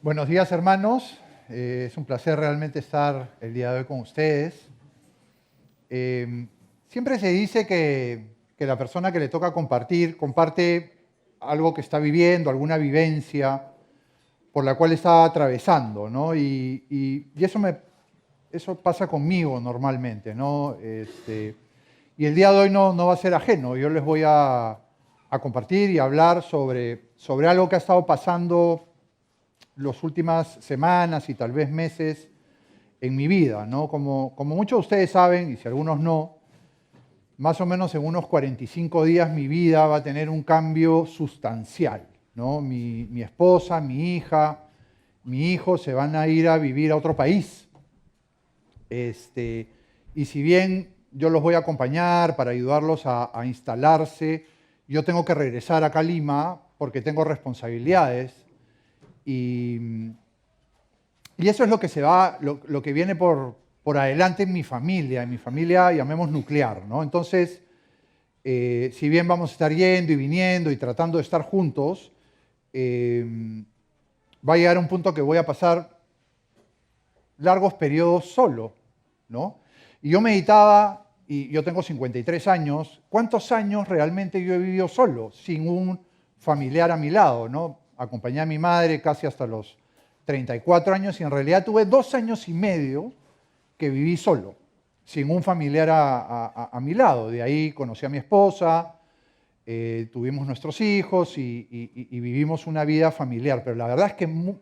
Buenos días, hermanos. Es un placer realmente estar el día de hoy con ustedes. Siempre se dice que la persona que le toca compartir comparte algo que está viviendo, alguna vivencia por la cual está atravesando, ¿no? Y eso pasa conmigo normalmente, ¿no? Y el día de hoy no va a ser ajeno. Yo les voy a compartir y hablar sobre algo que ha estado pasando las últimas semanas y tal vez meses en mi vida, ¿no? Como muchos de ustedes saben, y si algunos no, más o menos en unos 45 días mi vida va a tener un cambio sustancial, ¿no? Mi esposa, mi hija, mi hijo se van a ir a vivir a otro país. Y si bien yo los voy a acompañar para ayudarlos a instalarse, yo tengo que regresar acá a Lima porque tengo responsabilidades. Y eso es lo que lo que viene por adelante en mi familia llamemos nuclear, ¿no? Entonces, si bien vamos a estar yendo y viniendo y tratando de estar juntos, va a llegar un punto que voy a pasar largos periodos solo, ¿no? Y yo meditaba, y yo tengo 53 años, ¿cuántos años realmente yo he vivido solo, sin un familiar a mi lado, ¿no? Acompañé a mi madre casi hasta los 34 años y en realidad tuve 2 años y medio que viví solo, sin un familiar a mi lado. De ahí conocí a mi esposa, tuvimos nuestros hijos y vivimos una vida familiar. Pero la verdad es que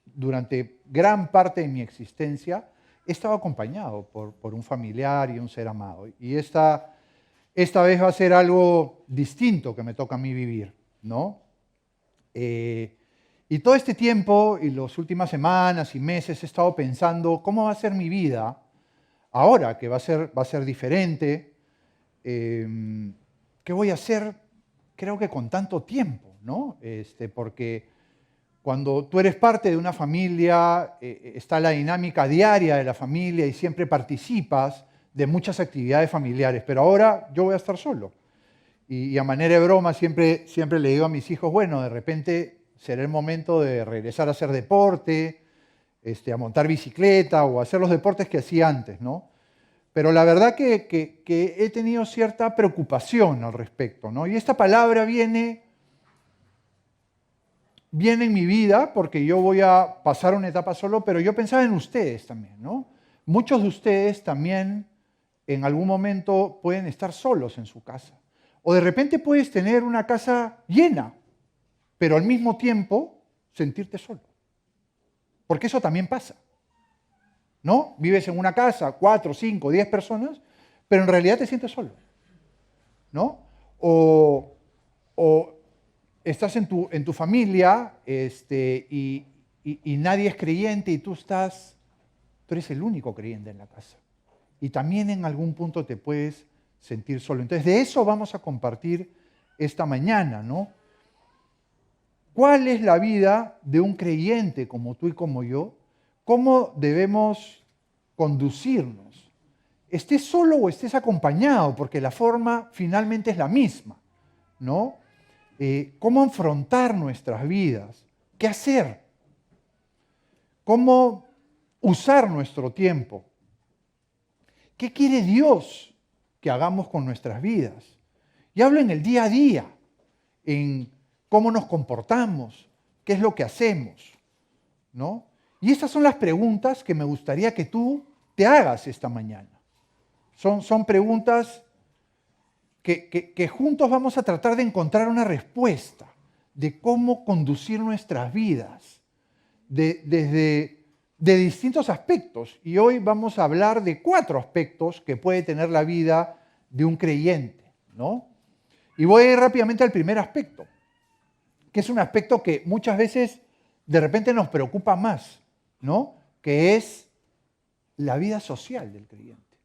durante gran parte de mi existencia he estado acompañado por un familiar y un ser amado. Y esta vez va a ser algo distinto que me toca a mí vivir, ¿no? Y todo este tiempo y las últimas semanas y meses he estado pensando cómo va a ser mi vida ahora, que va a ser diferente. ¿Qué voy a hacer? Creo que con tanto tiempo, ¿no? Porque cuando tú eres parte de una familia, está la dinámica diaria de la familia y siempre participas de muchas actividades familiares, pero ahora yo voy a estar solo. Y a manera de broma siempre le digo a mis hijos, bueno, de repente será el momento de regresar a hacer deporte, a montar bicicleta o a hacer los deportes que hacía antes, ¿no? Pero la verdad que he tenido cierta preocupación al respecto, ¿no? Y esta palabra viene en mi vida porque yo voy a pasar una etapa solo, pero yo pensaba en ustedes también, ¿no? Muchos de ustedes también en algún momento pueden estar solos en su casa. O de repente puedes tener una casa llena, pero al mismo tiempo sentirte solo. Porque eso también pasa, ¿no? Vives en una casa, 4, 5, 10 personas, pero en realidad te sientes solo, ¿no? O estás en tu familia y nadie es creyente y tú eres el único creyente en la casa. Y también en algún punto te puedes sentir solo. Entonces, de eso vamos a compartir esta mañana, ¿no? ¿Cuál es la vida de un creyente como tú y como yo? ¿Cómo debemos conducirnos? Estés solo o estés acompañado, porque la forma finalmente es la misma, ¿no? ¿Cómo afrontar nuestras vidas? ¿Qué hacer? ¿Cómo usar nuestro tiempo? ¿Qué quiere Dios que hagamos con nuestras vidas? Y hablo en el día a día, en cómo nos comportamos, qué es lo que hacemos, ¿no? Y estas son las preguntas que me gustaría que tú te hagas esta mañana. Son preguntas que juntos vamos a tratar de encontrar una respuesta de cómo conducir nuestras vidas de distintos aspectos. Y hoy vamos a hablar de 4 aspectos que puede tener la vida de un creyente, ¿no? Y voy a ir rápidamente al primer aspecto, que es un aspecto que muchas veces de repente nos preocupa más, ¿no? Que es la vida social del creyente.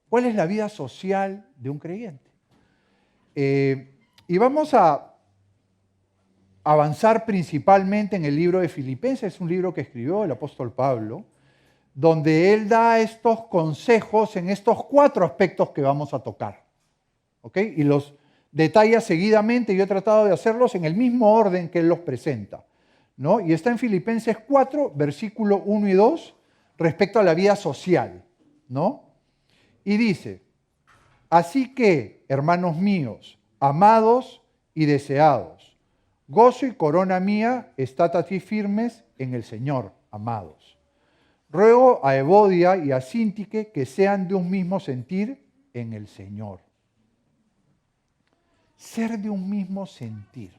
¿Cuál es la vida social de un creyente? Y vamos a avanzar principalmente en el libro de Filipenses, es un libro que escribió el apóstol Pablo, donde él da estos consejos en estos 4 aspectos que vamos a tocar, ¿ok? Y los detalla seguidamente, yo he tratado de hacerlos en el mismo orden que él los presenta. ¿no? Y está en Filipenses 4, versículo 1 y 2, respecto a la vida social, ¿no? Y dice, así que, hermanos míos, amados y deseados, gozo y corona mía, estad aquí firmes en el Señor, amados. Ruego a Evodia y a Síntique que sean de un mismo sentir en el Señor. Ser de un mismo sentir.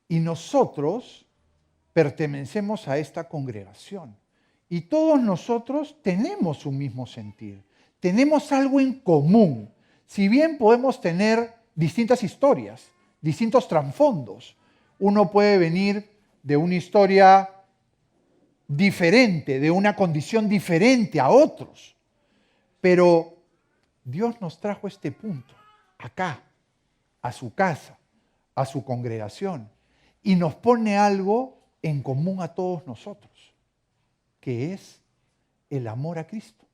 Y nosotros pertenecemos a esta congregación. Y todos nosotros tenemos un mismo sentir. Tenemos algo en común. Si bien podemos tener distintas historias, distintos trasfondos. Uno puede venir de una historia diferente, de una condición diferente a otros. Pero Dios nos trajo a este punto, acá, a su casa, a su congregación, y nos pone algo en común a todos nosotros, que es el amor a Cristo.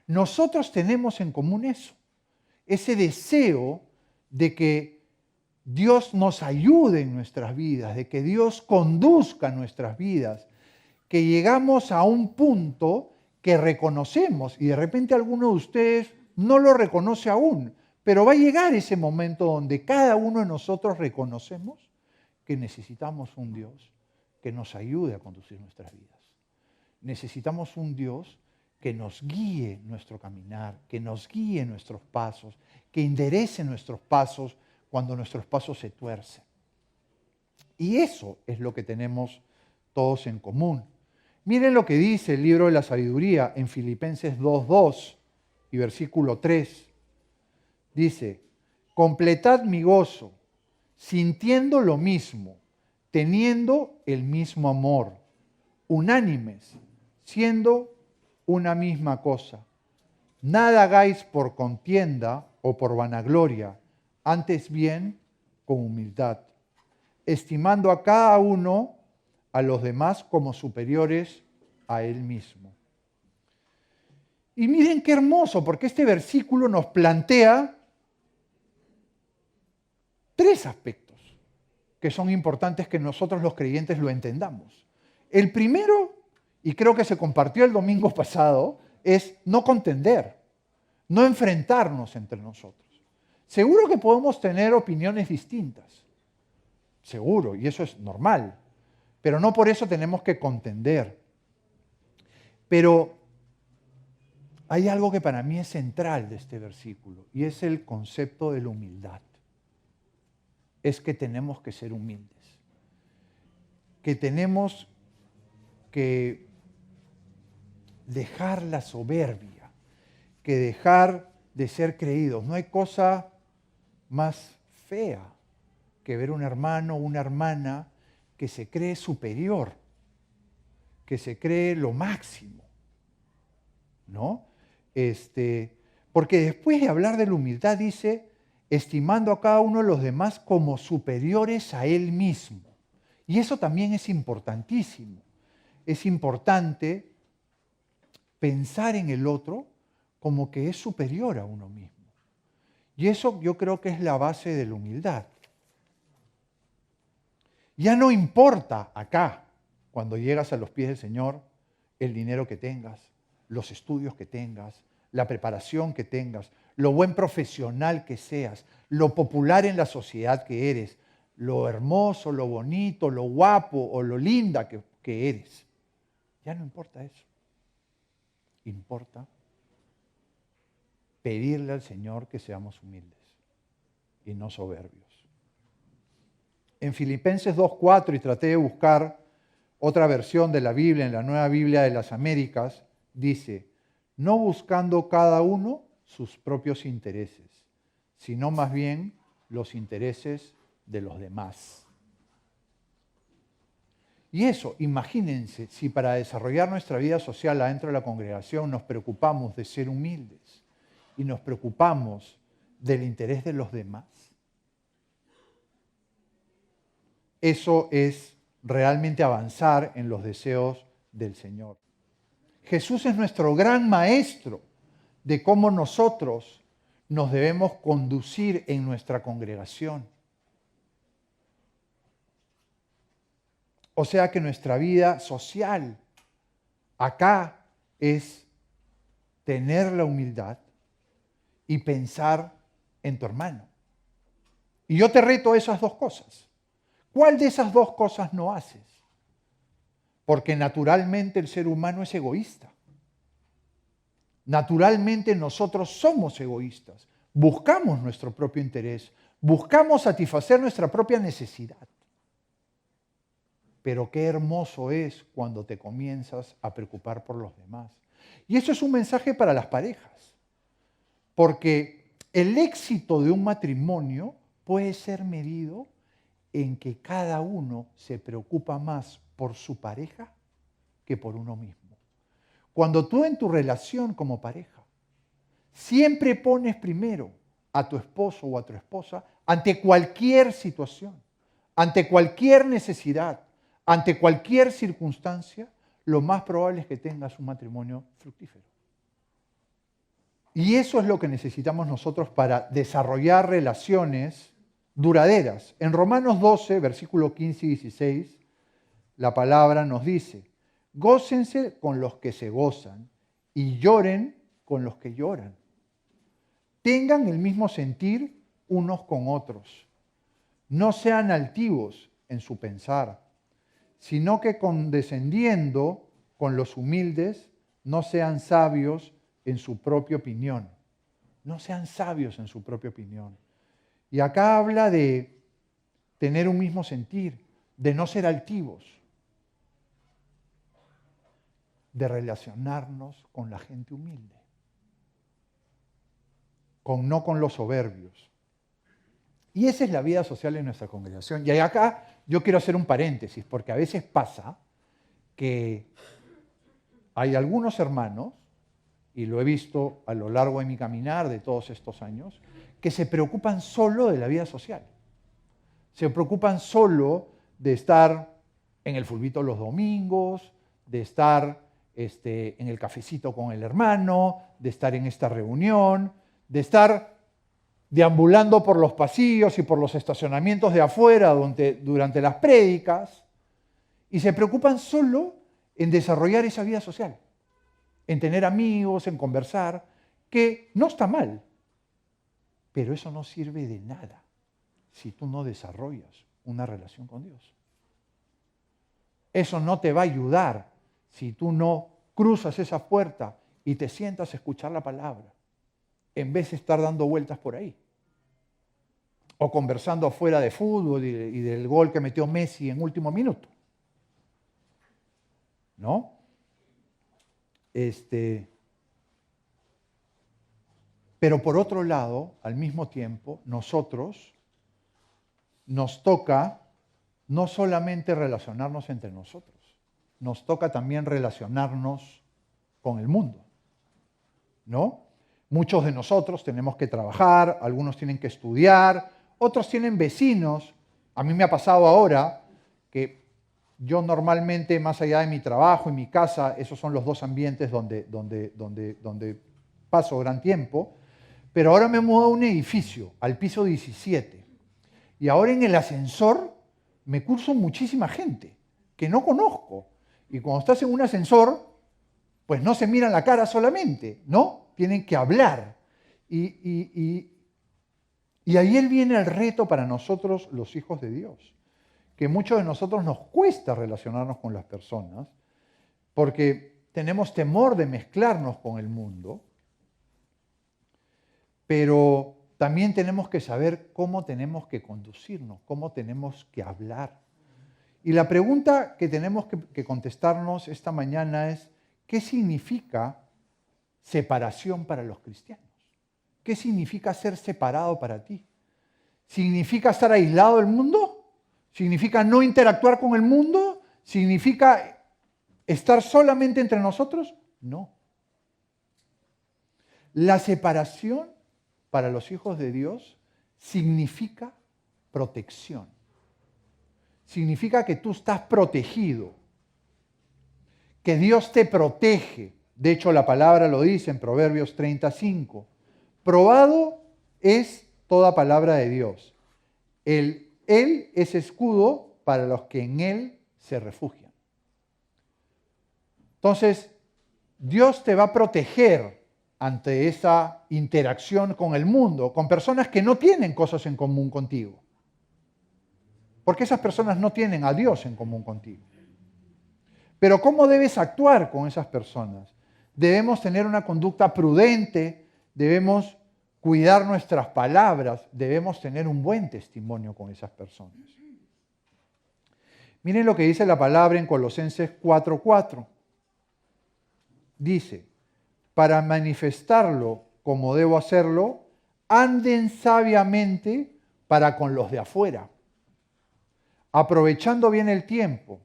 Nosotros tenemos en común eso, ese deseo de que Dios nos ayude en nuestras vidas, de que Dios conduzca nuestras vidas, que llegamos a un punto que reconocemos, y de repente alguno de ustedes no lo reconoce aún, pero va a llegar ese momento donde cada uno de nosotros reconocemos que necesitamos un Dios que nos ayude a conducir nuestras vidas. Necesitamos un Dios que nos guíe nuestro caminar, que nos guíe nuestros pasos, que enderece nuestros pasos cuando nuestros pasos se tuercen. Y eso es lo que tenemos todos en común. Miren lo que dice el libro de la sabiduría en Filipenses 2:2 y versículo 3. Dice, completad mi gozo, sintiendo lo mismo, teniendo el mismo amor, unánimes, siendo una misma cosa. Nada hagáis por contienda o por vanagloria, antes bien con humildad, estimando a cada uno a los demás como superiores a él mismo. Y miren qué hermoso, porque este versículo nos plantea tres aspectos que son importantes que nosotros los creyentes lo entendamos. El primero, y creo que se compartió el domingo pasado, es no contender, no enfrentarnos entre nosotros. Seguro que podemos tener opiniones distintas, seguro, y eso es normal, pero no por eso tenemos que contender. Pero hay algo que para mí es central de este versículo, y es el concepto de la humildad. Es que tenemos que ser humildes, que tenemos que dejar la soberbia, que dejar de ser creídos. No hay cosa más fea que ver un hermano o una hermana que se cree superior, que se cree lo máximo, ¿no? Porque después de hablar de la humildad dice, estimando a cada uno de los demás como superiores a él mismo. Y eso también es importantísimo. Es importante pensar en el otro como que es superior a uno mismo. Y eso yo creo que es la base de la humildad. Ya no importa acá, cuando llegas a los pies del Señor, el dinero que tengas, los estudios que tengas, la preparación que tengas, lo buen profesional que seas, lo popular en la sociedad que eres, lo hermoso, lo bonito, lo guapo o lo linda que eres. Ya no importa eso. Importa pedirle al Señor que seamos humildes y no soberbios. En Filipenses 2:4, y traté de buscar otra versión de la Biblia, en la Nueva Biblia de las Américas, dice, no buscando cada uno sus propios intereses, sino más bien los intereses de los demás. Y eso, imagínense, si para desarrollar nuestra vida social adentro de la congregación nos preocupamos de ser humildes y nos preocupamos del interés de los demás, eso es realmente avanzar en los deseos del Señor. Jesús es nuestro gran maestro de cómo nosotros nos debemos conducir en nuestra congregación. O sea que nuestra vida social acá es tener la humildad y pensar en tu hermano. Y yo te reto esas dos cosas. ¿Cuál de esas dos cosas no haces? Porque naturalmente el ser humano es egoísta. Naturalmente nosotros somos egoístas. Buscamos nuestro propio interés. Buscamos satisfacer nuestra propia necesidad. Pero qué hermoso es cuando te comienzas a preocupar por los demás. Y eso es un mensaje para las parejas. Porque el éxito de un matrimonio puede ser medido en que cada uno se preocupa más por su pareja que por uno mismo. Cuando tú en tu relación como pareja siempre pones primero a tu esposo o a tu esposa ante cualquier situación, ante cualquier necesidad, ante cualquier circunstancia, lo más probable es que tengas un matrimonio fructífero. Y eso es lo que necesitamos nosotros para desarrollar relaciones duraderas. En Romanos 12, versículos 15 y 16, la palabra nos dice: gócense con los que se gozan y lloren con los que lloran. Tengan el mismo sentir unos con otros. No sean altivos en su pensar, sino que condescendiendo con los humildes, no sean sabios en su propia opinión. No sean sabios en su propia opinión. Y acá habla de tener un mismo sentir, de no ser altivos, de relacionarnos con la gente humilde, no con los soberbios. Y esa es la vida social en nuestra congregación. Y acá yo quiero hacer un paréntesis, porque a veces pasa que hay algunos hermanos, y lo he visto a lo largo de mi caminar de todos estos años, que se preocupan solo de la vida social. Se preocupan solo de estar en el fulbito los domingos, de estar en el cafecito con el hermano, de estar en esta reunión, de estar deambulando por los pasillos y por los estacionamientos de afuera durante las prédicas, y se preocupan solo en desarrollar esa vida social, en tener amigos, en conversar, que no está mal, pero eso no sirve de nada si tú no desarrollas una relación con Dios. Eso no te va a ayudar si tú no cruzas esa puerta y te sientas a escuchar la palabra, en vez de estar dando vueltas por ahí. O conversando afuera de fútbol y del gol que metió Messi en último minuto. ¿No? Pero por otro lado, al mismo tiempo, nosotros nos toca no solamente relacionarnos entre nosotros, nos toca también relacionarnos con el mundo, ¿no? Muchos de nosotros tenemos que trabajar, algunos tienen que estudiar, otros tienen vecinos. A mí me ha pasado ahora que yo normalmente, más allá de mi trabajo y mi casa, esos son los dos ambientes donde paso gran tiempo, pero ahora me he mudado a un edificio, al piso 17, y ahora en el ascensor me curso muchísima gente que no conozco. Y cuando estás en un ascensor, pues no se miran la cara solamente, ¿no? Tienen que hablar. Y ahí viene el reto para nosotros, los hijos de Dios, que muchos de nosotros nos cuesta relacionarnos con las personas porque tenemos temor de mezclarnos con el mundo, pero también tenemos que saber cómo tenemos que conducirnos, cómo tenemos que hablar. Y la pregunta que tenemos que contestarnos esta mañana es: ¿qué significa separación para los cristianos? ¿Qué significa ser separado para ti? ¿Significa estar aislado del mundo? ¿Significa no interactuar con el mundo? ¿Significa estar solamente entre nosotros? No. La separación para los hijos de Dios significa protección. Significa que tú estás protegido, que Dios te protege. De hecho, la palabra lo dice en Proverbios 35. Probado es toda palabra de Dios. Él es escudo para los que en Él se refugian. Entonces, Dios te va a proteger ante esa interacción con el mundo, con personas que no tienen cosas en común contigo. Porque esas personas no tienen a Dios en común contigo. Pero ¿cómo debes actuar con esas personas? Debemos tener una conducta prudente, debemos cuidar nuestras palabras, debemos tener un buen testimonio con esas personas. Miren lo que dice la palabra en Colosenses 4:4. Dice, para manifestarlo como debo hacerlo, anden sabiamente para con los de afuera, aprovechando bien el tiempo,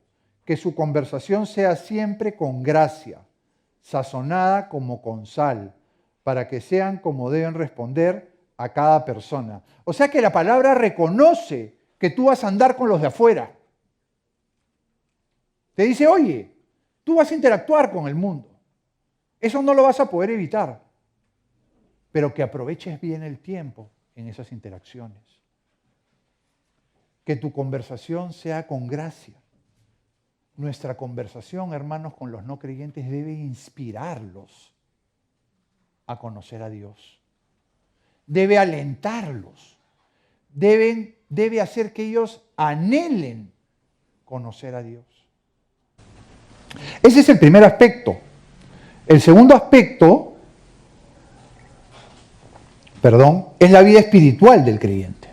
que su conversación sea siempre con gracia, sazonada como con sal, para que sean como deben responder a cada persona. O sea que la palabra reconoce que tú vas a andar con los de afuera. Te dice, oye, tú vas a interactuar con el mundo. Eso no lo vas a poder evitar, pero que aproveches bien el tiempo en esas interacciones. Que tu conversación sea con gracia. Nuestra conversación, hermanos, con los no creyentes debe inspirarlos a conocer a Dios. Debe alentarlos. Debe hacer que ellos anhelen conocer a Dios. Ese es el primer aspecto. El segundo aspecto, es la vida espiritual del creyente.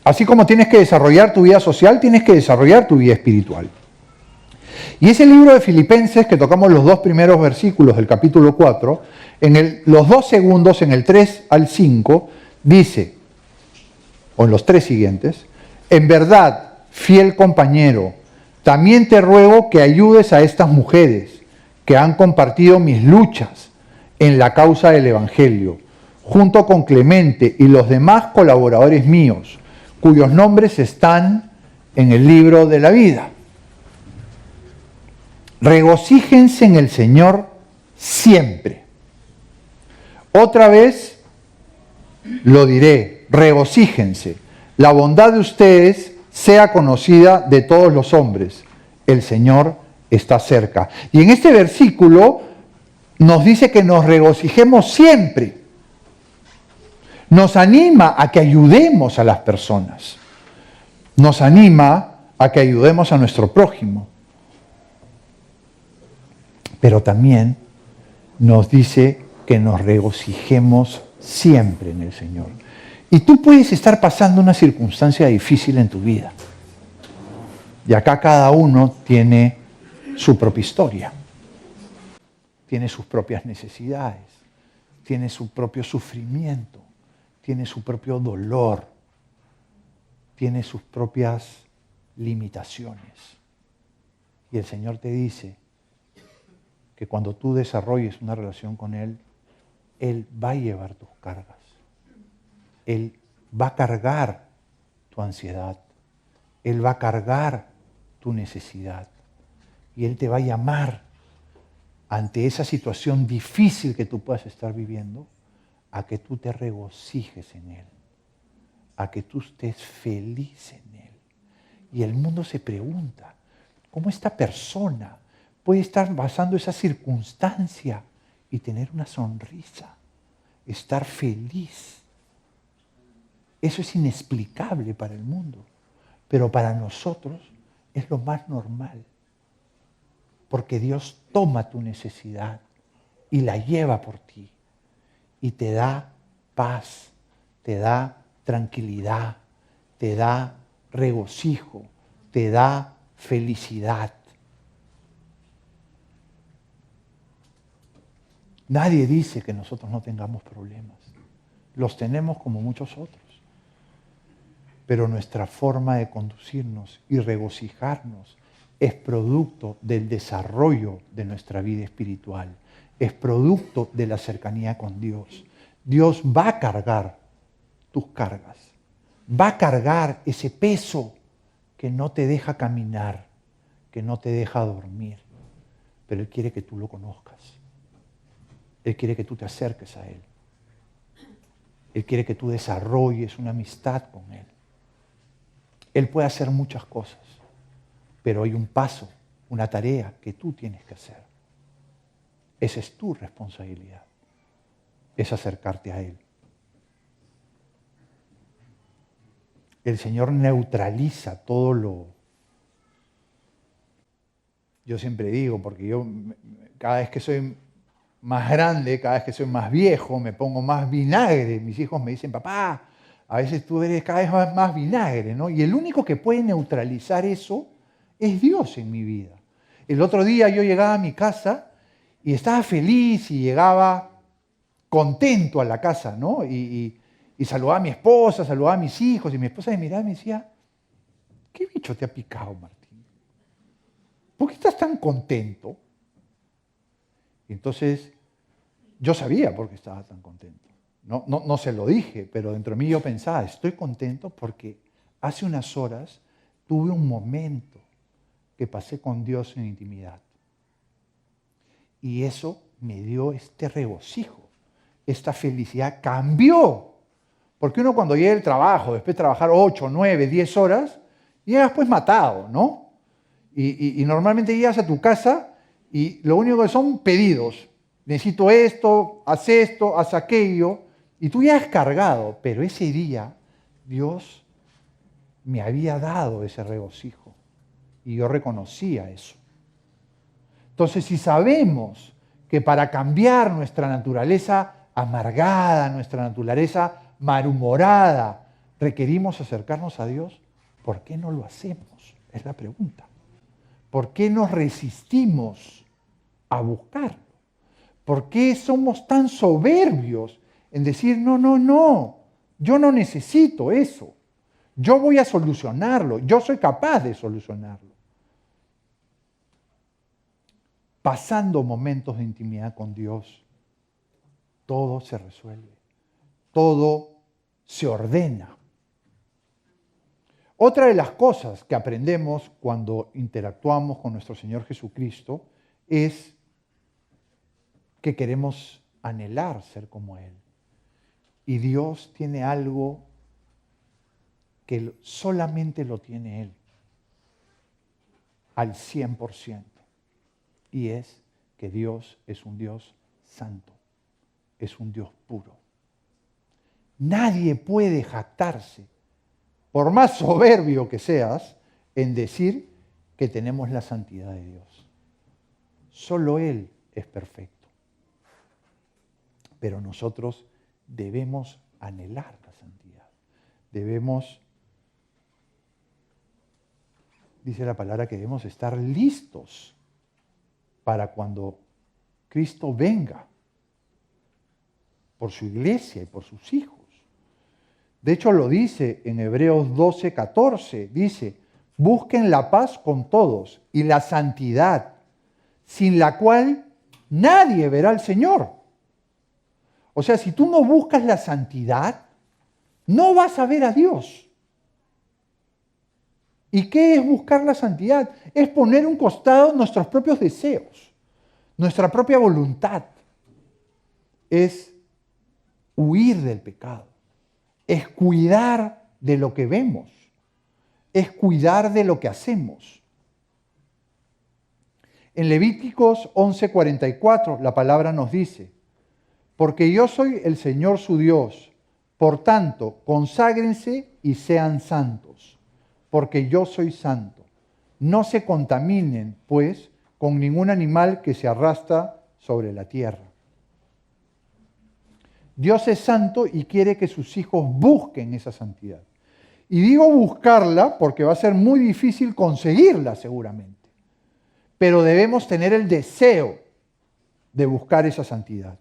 Así como tienes que desarrollar tu vida social, tienes que desarrollar tu vida espiritual. Y ese libro de Filipenses, que tocamos los 2 primeros versículos del capítulo 4, los 2 segundos, en el 3 al 5, dice, o en los 3 siguientes, en verdad, fiel compañero, también te ruego que ayudes a estas mujeres que han compartido mis luchas en la causa del Evangelio, junto con Clemente y los demás colaboradores míos, cuyos nombres están en el libro de la vida. Regocíjense en el Señor siempre. Otra vez lo diré, regocíjense. La bondad de ustedes sea conocida de todos los hombres. El Señor está cerca. Y en este versículo nos dice que nos regocijemos siempre. Nos anima a que ayudemos a las personas. Nos anima a que ayudemos a nuestro prójimo. Pero también nos dice que nos regocijemos siempre en el Señor. Y tú puedes estar pasando una circunstancia difícil en tu vida. Y acá cada uno tiene su propia historia. Tiene sus propias necesidades. Tiene su propio sufrimiento. Tiene su propio dolor. Tiene sus propias limitaciones. Y el Señor te dice que cuando tú desarrolles una relación con Él, Él va a llevar tus cargas. Él va a cargar tu ansiedad. Él va a cargar tu necesidad. Y Él te va a llamar ante esa situación difícil que tú puedas estar viviendo, a que tú te regocijes en Él, a que tú estés feliz en Él. Y el mundo se pregunta, ¿cómo esta persona puede estar pasando esa circunstancia y tener una sonrisa, estar feliz? Eso es inexplicable para el mundo, pero para nosotros es lo más normal, porque Dios toma tu necesidad y la lleva por ti y te da paz, te da tranquilidad, te da regocijo, te da felicidad. Nadie dice que nosotros no tengamos problemas. Los tenemos como muchos otros. Pero nuestra forma de conducirnos y regocijarnos es producto del desarrollo de nuestra vida espiritual. Es producto de la cercanía con Dios. Dios va a cargar tus cargas. Va a cargar ese peso que no te deja caminar, que no te deja dormir. Pero Él quiere que tú lo conozcas. Él quiere que tú te acerques a Él. Él quiere que tú desarrolles una amistad con Él. Él puede hacer muchas cosas, Pero hay un paso, una tarea que tú tienes que hacer. Esa es tu responsabilidad, es acercarte a Él. El Señor neutraliza todo lo... Yo siempre digo, porque yo cada vez que soy más grande, cada vez que soy más viejo, me pongo más vinagre. Mis hijos me dicen, papá, a veces tú eres cada vez más vinagre, ¿no? Y el único que puede neutralizar eso es Dios en mi vida. El otro día yo llegaba a mi casa y estaba feliz y llegaba contento a la casa, ¿no? Y saludaba a mi esposa, saludaba a mis hijos, y mi esposa me miraba y me decía, ¿qué bicho te ha picado, Martín? ¿Por qué estás tan contento? Y entonces yo sabía por qué estaba tan contento. No se lo dije, pero dentro de mí yo pensaba, estoy contento porque hace unas horas tuve un momento que pasé con Dios en intimidad. Y eso me dio este regocijo, esta felicidad cambió. Porque uno cuando llega del trabajo, después de trabajar 8, 9, 10 horas, llegas pues matado, ¿no? Y normalmente llegas a tu casa y lo único que son pedidos. Necesito esto, haz aquello. Y tú ya has cargado, pero ese día Dios me había dado ese regocijo. Y yo reconocía eso. Entonces, si sabemos que para cambiar nuestra naturaleza amargada, nuestra naturaleza malhumorada, requerimos acercarnos a Dios, ¿por qué no lo hacemos? Es la pregunta. ¿Por qué nos resistimos a buscarlo? ¿Por qué somos tan soberbios en decir, no, yo no necesito eso, yo voy a solucionarlo, yo soy capaz de solucionarlo? Pasando momentos de intimidad con Dios, todo se resuelve, todo se ordena. Otra de las cosas que aprendemos cuando interactuamos con nuestro Señor Jesucristo es que queremos anhelar ser como Él. Y Dios tiene algo que solamente lo tiene Él, al 100%. Y es que Dios es un Dios santo, es un Dios puro. Nadie puede jactarse, por más soberbio que seas, en decir que tenemos la santidad de Dios. Solo Él es perfecto. Pero nosotros debemos anhelar la santidad. Debemos, dice la palabra, que debemos estar listos para cuando Cristo venga por su iglesia y por sus hijos. De hecho, lo dice en Hebreos 12, 14, dice, busquen la paz con todos y la santidad, sin la cual nadie verá al Señor. O sea, si tú no buscas la santidad, no vas a ver a Dios. ¿Y qué es buscar la santidad? Es poner a un costado nuestros propios deseos, nuestra propia voluntad. Es huir del pecado. Es cuidar de lo que vemos. Es cuidar de lo que hacemos. En Levíticos 11:44 la palabra nos dice, porque yo soy el Señor su Dios, por tanto, conságrense y sean santos, porque yo soy santo. No se contaminen, pues, con ningún animal que se arrastra sobre la tierra. Dios es santo y quiere que sus hijos busquen esa santidad. Y digo buscarla porque va a ser muy difícil conseguirla seguramente. Pero debemos tener el deseo de buscar esa santidad.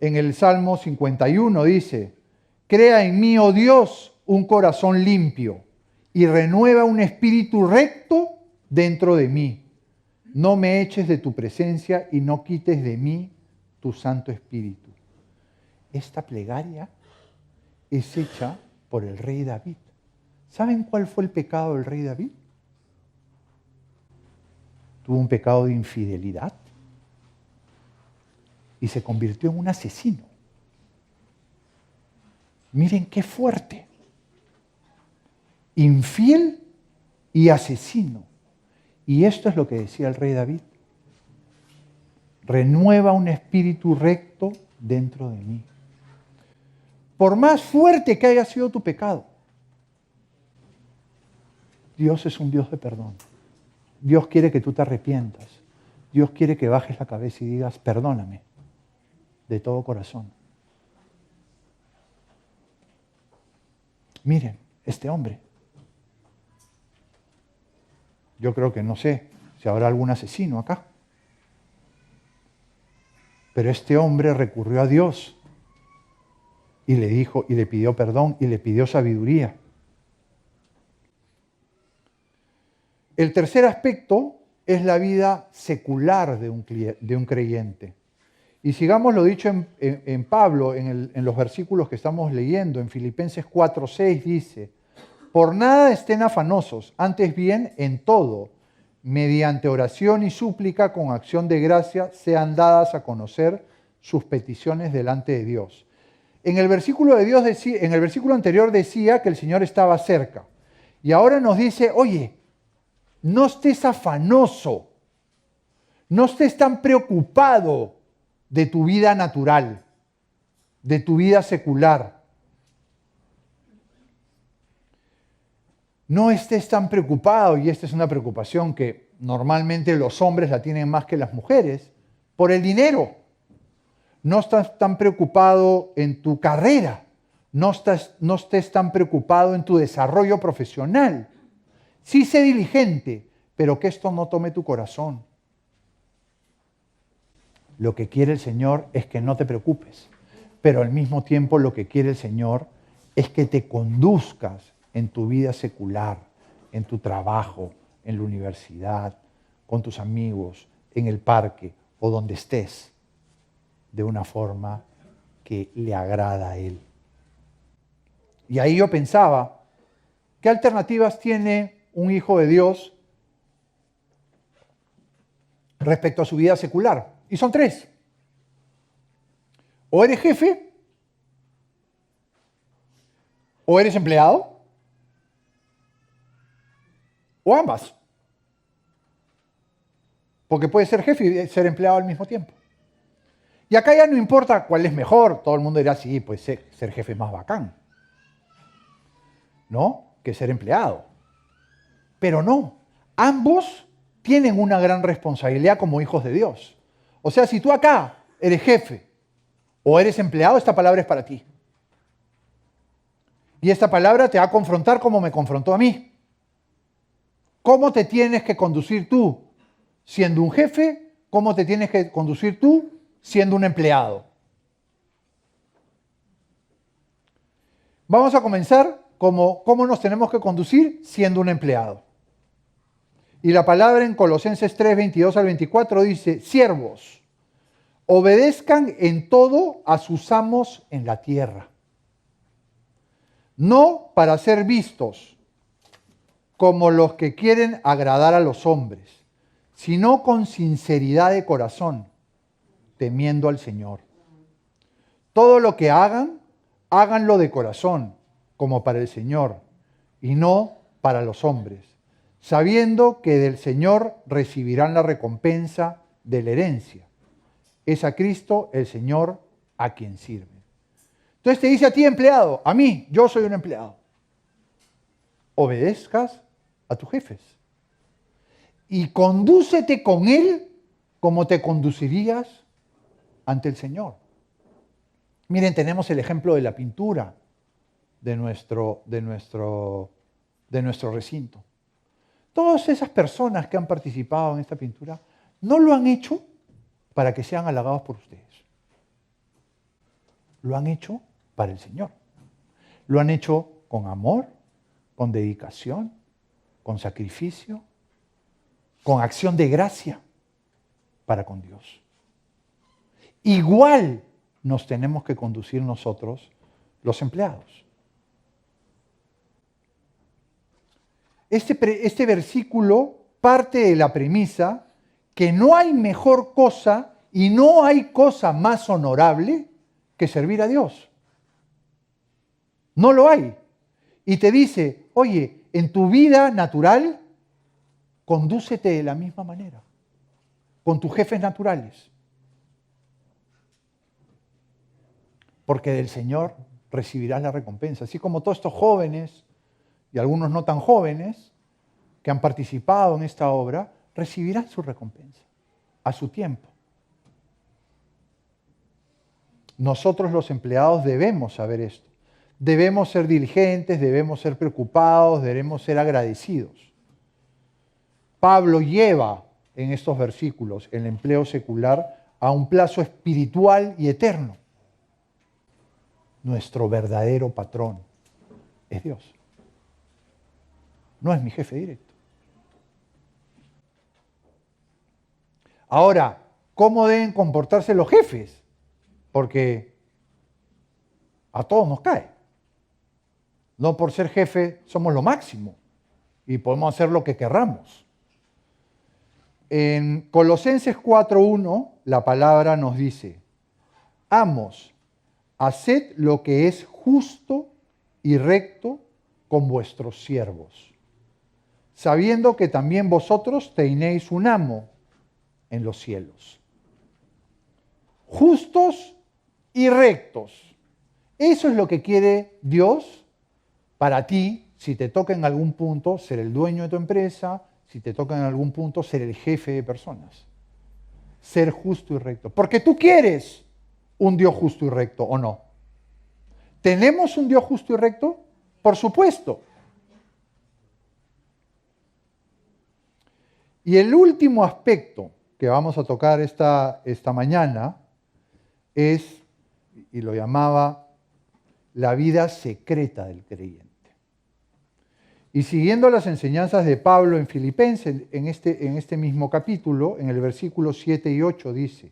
En el Salmo 51 dice, crea en mí, oh Dios, un corazón limpio y renueva un espíritu recto dentro de mí. No me eches de tu presencia y no quites de mí tu Santo Espíritu. Esta plegaria es hecha por el rey David. ¿Saben cuál fue el pecado del rey David? Tuvo un pecado de infidelidad y se convirtió en un asesino. Miren qué fuerte. Infiel y asesino. Y esto es lo que decía el rey David. Renueva un espíritu recto dentro de mí. Por más fuerte que haya sido tu pecado, Dios es un Dios de perdón. Dios quiere que tú te arrepientas. Dios quiere que bajes la cabeza y digas, perdóname, de todo corazón. Miren, este hombre. Yo creo que no sé si habrá algún asesino acá. Pero este hombre recurrió a Dios y le dijo, y le pidió perdón, y le pidió sabiduría. El tercer aspecto es la vida secular de un creyente. Y sigamos lo dicho en Pablo, en los versículos que estamos leyendo, en Filipenses 4:6 dice, por nada estén afanosos, antes bien en todo, mediante oración y súplica con acción de gracia, sean dadas a conocer sus peticiones delante de Dios. En el versículo anterior decía que el Señor estaba cerca. Y ahora nos dice, oye, no estés afanoso, no estés tan preocupado de tu vida natural, de tu vida secular. No estés tan preocupado, y esta es una preocupación que normalmente los hombres la tienen más que las mujeres, por el dinero. No estás tan preocupado en tu carrera, no estés tan preocupado en tu desarrollo profesional. Sí, sé diligente, pero que esto no tome tu corazón. Lo que quiere el Señor es que no te preocupes, pero al mismo tiempo lo que quiere el Señor es que te conduzcas en tu vida secular, en tu trabajo, en la universidad, con tus amigos, en el parque o donde estés, de una forma que le agrada a Él. Y ahí yo pensaba, ¿qué alternativas tiene un hijo de Dios respecto a su vida secular? Y son tres. O eres jefe, o eres empleado, o ambas. Porque puedes ser jefe y ser empleado al mismo tiempo. Y acá ya no importa cuál es mejor, todo el mundo dirá, sí, pues ser jefe es más bacán, ¿no? Que ser empleado. Pero no, ambos tienen una gran responsabilidad como hijos de Dios. O sea, si tú acá eres jefe o eres empleado, esta palabra es para ti. Y esta palabra te va a confrontar como me confrontó a mí. ¿Cómo te tienes que conducir tú siendo un jefe? ¿Cómo te tienes que conducir tú siendo un empleado? Vamos a comenzar cómo nos tenemos que conducir siendo un empleado. Y la palabra en Colosenses 3, 22 al 24 dice, siervos, obedezcan en todo a sus amos en la tierra, no para ser vistos como los que quieren agradar a los hombres, sino con sinceridad de corazón, temiendo al Señor. Todo lo que hagan, háganlo de corazón, como para el Señor, y no para los hombres, sabiendo que del Señor recibirán la recompensa de la herencia. Es a Cristo el Señor a quien sirven. Entonces te dice a ti, empleado, a mí, yo soy un empleado. Obedezcas a tus jefes. Y condúcete con Él como te conducirías ante el Señor. Miren, tenemos el ejemplo de la pintura de nuestro recinto. Todas esas personas que han participado en esta pintura no lo han hecho para que sean halagados por ustedes. Lo han hecho para el Señor. Lo han hecho con amor, con dedicación, con sacrificio, con acción de gracia para con Dios. Igual nos tenemos que conducir nosotros, los empleados. Este versículo parte de la premisa que no hay mejor cosa y no hay cosa más honorable que servir a Dios. No lo hay. Y te dice, oye, en tu vida natural, condúcete de la misma manera, con tus jefes naturales. Porque del Señor recibirás la recompensa. Así como todos estos jóvenes, y algunos no tan jóvenes, que han participado en esta obra, recibirán su recompensa a su tiempo. Nosotros los empleados debemos saber esto. Debemos ser diligentes, debemos ser preocupados, debemos ser agradecidos. Pablo lleva en estos versículos el empleo secular a un plazo espiritual y eterno. Nuestro verdadero patrón es Dios. No es mi jefe directo. Ahora, ¿cómo deben comportarse los jefes? Porque a todos nos cae. No por ser jefe somos lo máximo y podemos hacer lo que querramos. En Colosenses 4:1 la palabra nos dice: amos, haced lo que es justo y recto con vuestros siervos, sabiendo que también vosotros tenéis un amo en los cielos. Justos y rectos. Eso es lo que quiere Dios para ti, si te toca en algún punto ser el dueño de tu empresa, si te toca en algún punto ser el jefe de personas. Ser justo y recto. Porque tú quieres un Dios justo y recto, ¿o no? ¿Tenemos un Dios justo y recto? Por supuesto. Y el último aspecto que vamos a tocar esta mañana es, y lo llamaba, la vida secreta del creyente. Y siguiendo las enseñanzas de Pablo en Filipenses, en este mismo capítulo, en el versículo 7 y 8 dice: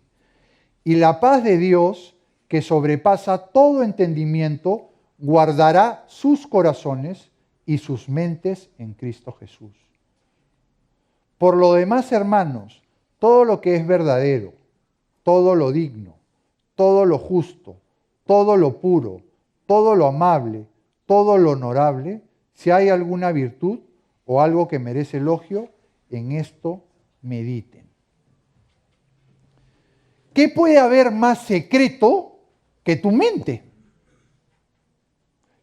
y la paz de Dios, que sobrepasa todo entendimiento, guardará sus corazones y sus mentes en Cristo Jesús. Por lo demás, hermanos, todo lo que es verdadero, todo lo digno, todo lo justo, todo lo puro, todo lo amable, todo lo honorable, si hay alguna virtud o algo que merece elogio, en esto mediten. ¿Qué puede haber más secreto que tu mente?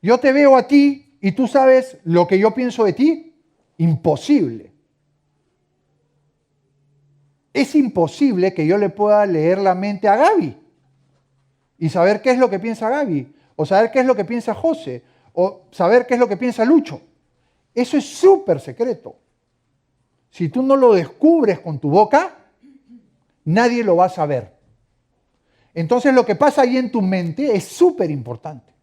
Yo te veo a ti y tú sabes lo que yo pienso de ti. Imposible. Es imposible que yo le pueda leer la mente a Gaby y saber qué es lo que piensa Gaby, o saber qué es lo que piensa José, o saber qué es lo que piensa Lucho. Eso es súper secreto. Si tú no lo descubres con tu boca, nadie lo va a saber. Entonces lo que pasa ahí en tu mente es súper importante.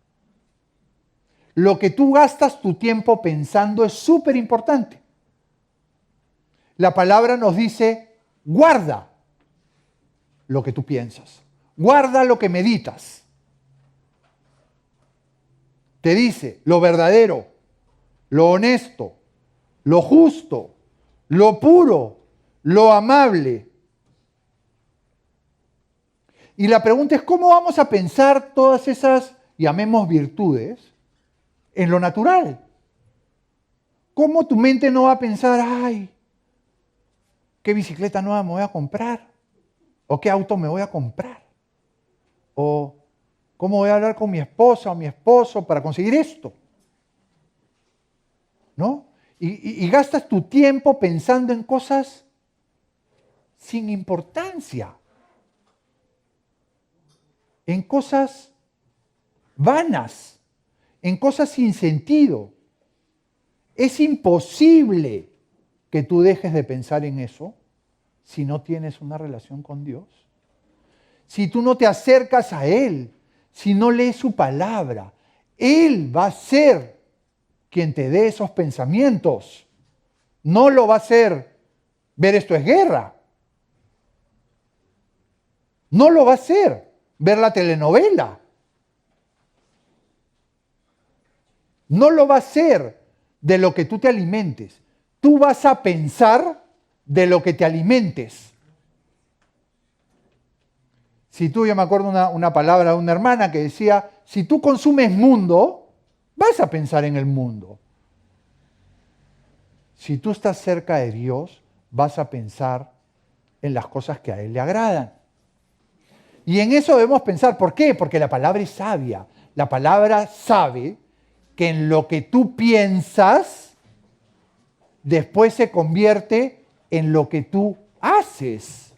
Lo que tú gastas tu tiempo pensando es súper importante. La palabra nos dice: guarda lo que tú piensas, guarda lo que meditas. Te dice lo verdadero, lo honesto, lo justo, lo puro, lo amable. Y la pregunta es: ¿cómo vamos a pensar todas esas, llamemos virtudes, en lo natural? ¿Cómo tu mente no va a pensar: ay, qué bicicleta nueva me voy a comprar? ¿O qué auto me voy a comprar? ¿O cómo voy a hablar con mi esposa o mi esposo para conseguir esto? ¿No? Y gastas tu tiempo pensando en cosas sin importancia, en cosas vanas, en cosas sin sentido. Es imposible que tú dejes de pensar en eso si no tienes una relación con Dios. Si tú no te acercas a Él, si no lees su palabra, Él va a ser quien te dé esos pensamientos. No lo va a hacer ver esto es guerra. No lo va a hacer ver la telenovela. No lo va a hacer de lo que tú te alimentes. Tú vas a pensar de lo que te alimentes. Si tú, yo me acuerdo una palabra de una hermana que decía: si tú consumes mundo, vas a pensar en el mundo. Si tú estás cerca de Dios, vas a pensar en las cosas que a Él le agradan. Y en eso debemos pensar. ¿Por qué? Porque la palabra es sabia. La palabra sabe que en lo que tú piensas, después se convierte en lo que tú haces.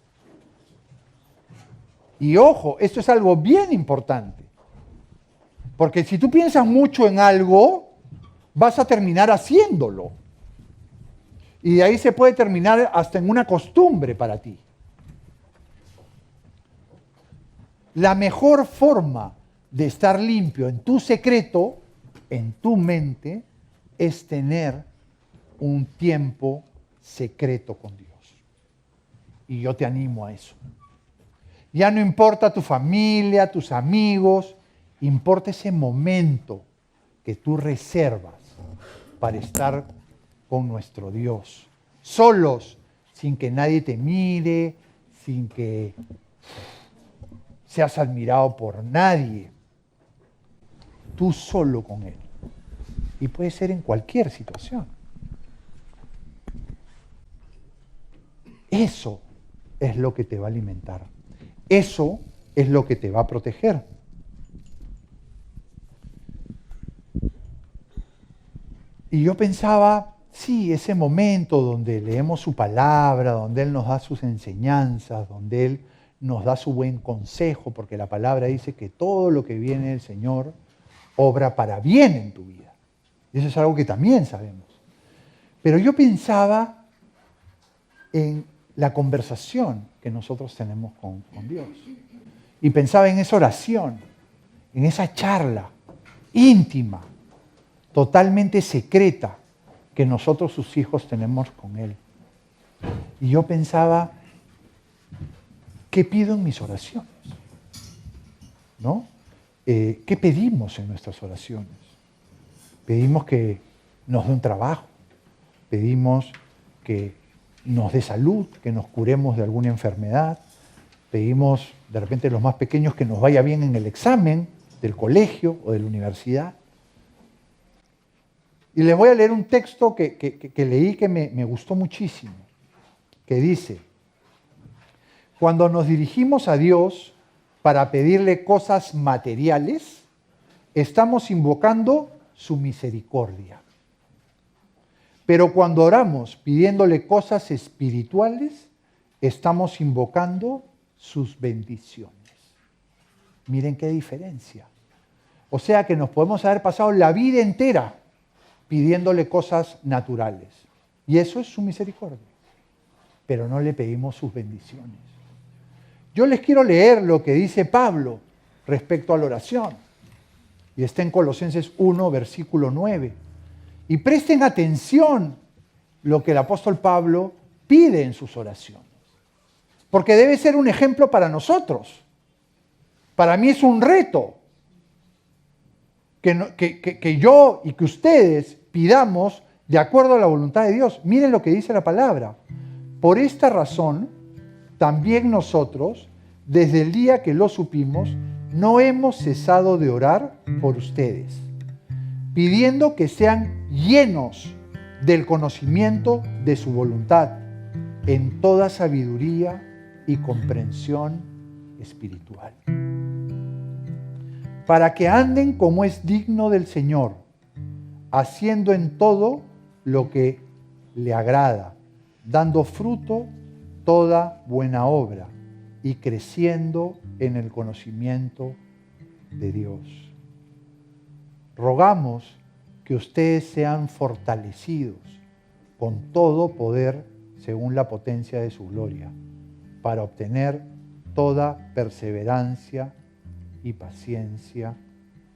Y ojo, esto es algo bien importante. Porque si tú piensas mucho en algo, vas a terminar haciéndolo. Y de ahí se puede terminar hasta en una costumbre para ti. La mejor forma de estar limpio en tu secreto, en tu mente, es tener un tiempo secreto con Dios. Y yo te animo a eso. Ya no importa tu familia, tus amigos, importa ese momento que tú reservas para estar con nuestro Dios. Solos, sin que nadie te mire, sin que seas admirado por nadie. Tú solo con Él. Y puede ser en cualquier situación. Eso es lo que te va a alimentar. Eso es lo que te va a proteger. Y yo pensaba, sí, ese momento donde leemos su palabra, donde Él nos da sus enseñanzas, donde Él nos da su buen consejo, porque la palabra dice que todo lo que viene del Señor obra para bien en tu vida. Y eso es algo que también sabemos. Pero yo pensaba en la conversación que nosotros tenemos con Dios. Y pensaba en esa oración, en esa charla íntima, totalmente secreta que nosotros sus hijos tenemos con Él. Y yo pensaba, ¿qué pido en mis oraciones? ¿No? ¿Qué pedimos en nuestras oraciones? Pedimos que nos dé un trabajo, pedimos que nos dé salud, que nos curemos de alguna enfermedad, pedimos de repente los más pequeños que nos vaya bien en el examen del colegio o de la universidad. Y les voy a leer un texto que leí que me gustó muchísimo, que dice, cuando nos dirigimos a Dios para pedirle cosas materiales, estamos invocando su misericordia. Pero cuando oramos pidiéndole cosas espirituales, estamos invocando sus bendiciones. Miren qué diferencia. O sea que nos podemos haber pasado la vida entera pidiéndole cosas naturales. Y eso es su misericordia. Pero no le pedimos sus bendiciones. Yo les quiero leer lo que dice Pablo respecto a la oración. Y está en Colosenses 1, versículo 9. Y presten atención lo que el apóstol Pablo pide en sus oraciones. Porque debe ser un ejemplo para nosotros. Para mí es un reto que yo y que ustedes pidamos de acuerdo a la voluntad de Dios. Miren lo que dice la palabra. Por esta razón, también nosotros, desde el día que lo supimos, no hemos cesado de orar por ustedes, pidiendo que sean llenos del conocimiento de su voluntad, en toda sabiduría y comprensión espiritual, para que anden como es digno del Señor, haciendo en todo lo que le agrada, dando fruto toda buena obra y creciendo en el conocimiento de Dios. Rogamos que ustedes sean fortalecidos con todo poder según la potencia de su gloria, para obtener toda perseverancia y paciencia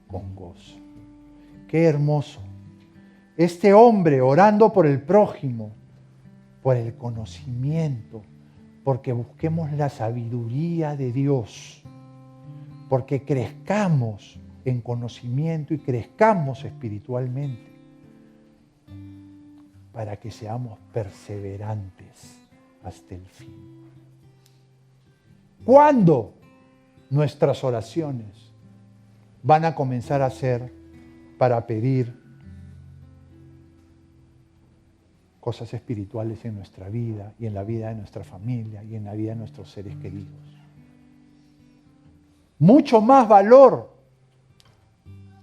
con gozo. ¡Qué hermoso! Este hombre orando por el prójimo, por el conocimiento, porque busquemos la sabiduría de Dios, porque crezcamos en conocimiento y crezcamos espiritualmente, para que seamos perseverantes hasta el fin. ¿Cuándo nuestras oraciones van a comenzar a ser para pedir cosas espirituales en nuestra vida y en la vida de nuestra familia y en la vida de nuestros seres queridos. Mucho más valor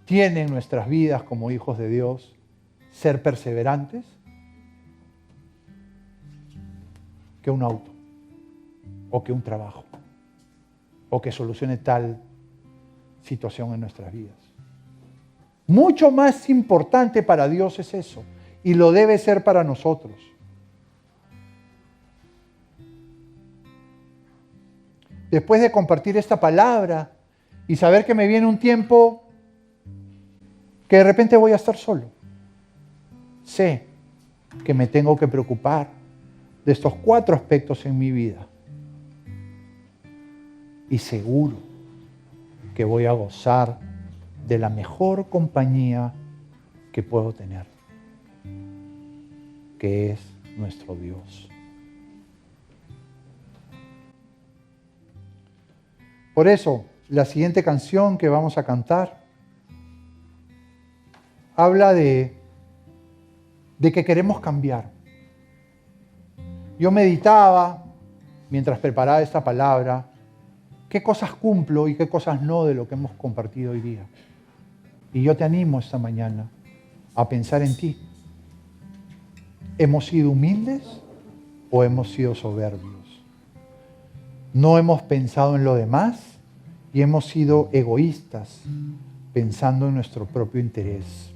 tiene en nuestras vidas como hijos de Dios ser perseverantes que un auto, o que un trabajo, o que solucione tal situación en nuestras vidas. Mucho más importante para Dios es eso, y lo debe ser para nosotros. Después de compartir esta palabra y saber que me viene un tiempo que de repente voy a estar solo, sé que me tengo que preocupar de estos 4 aspectos en mi vida. Y seguro que voy a gozar de la mejor compañía que puedo tener, que es nuestro Dios. Por eso, la siguiente canción que vamos a cantar habla de que queremos cambiar. Yo meditaba, mientras preparaba esta palabra, qué cosas cumplo y qué cosas no de lo que hemos compartido hoy día. Y yo te animo esta mañana a pensar en ti. ¿Hemos sido humildes o hemos sido soberbios? ¿No hemos pensado en lo demás y hemos sido egoístas, pensando en nuestro propio interés,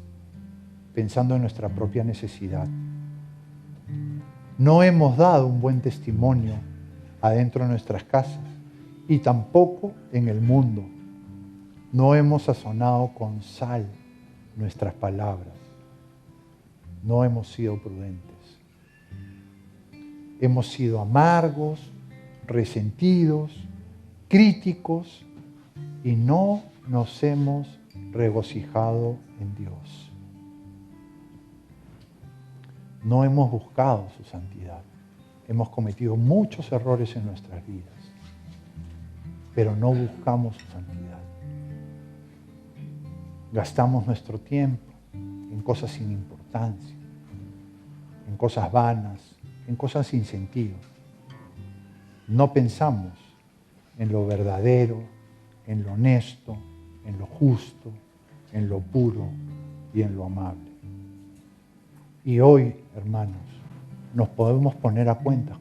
pensando en nuestra propia necesidad? No hemos dado un buen testimonio adentro de nuestras casas y tampoco en el mundo. No hemos sazonado con sal nuestras palabras. No hemos sido prudentes. Hemos sido amargos, resentidos, críticos y no nos hemos regocijado en Dios. No hemos buscado su santidad. Hemos cometido muchos errores en nuestras vidas, pero no buscamos su santidad. Gastamos nuestro tiempo en cosas sin importancia, en cosas vanas, en cosas sin sentido. No pensamos en lo verdadero, en lo honesto, en lo justo, en lo puro y en lo amable. Y hoy, hermanos, nos podemos poner a cuentas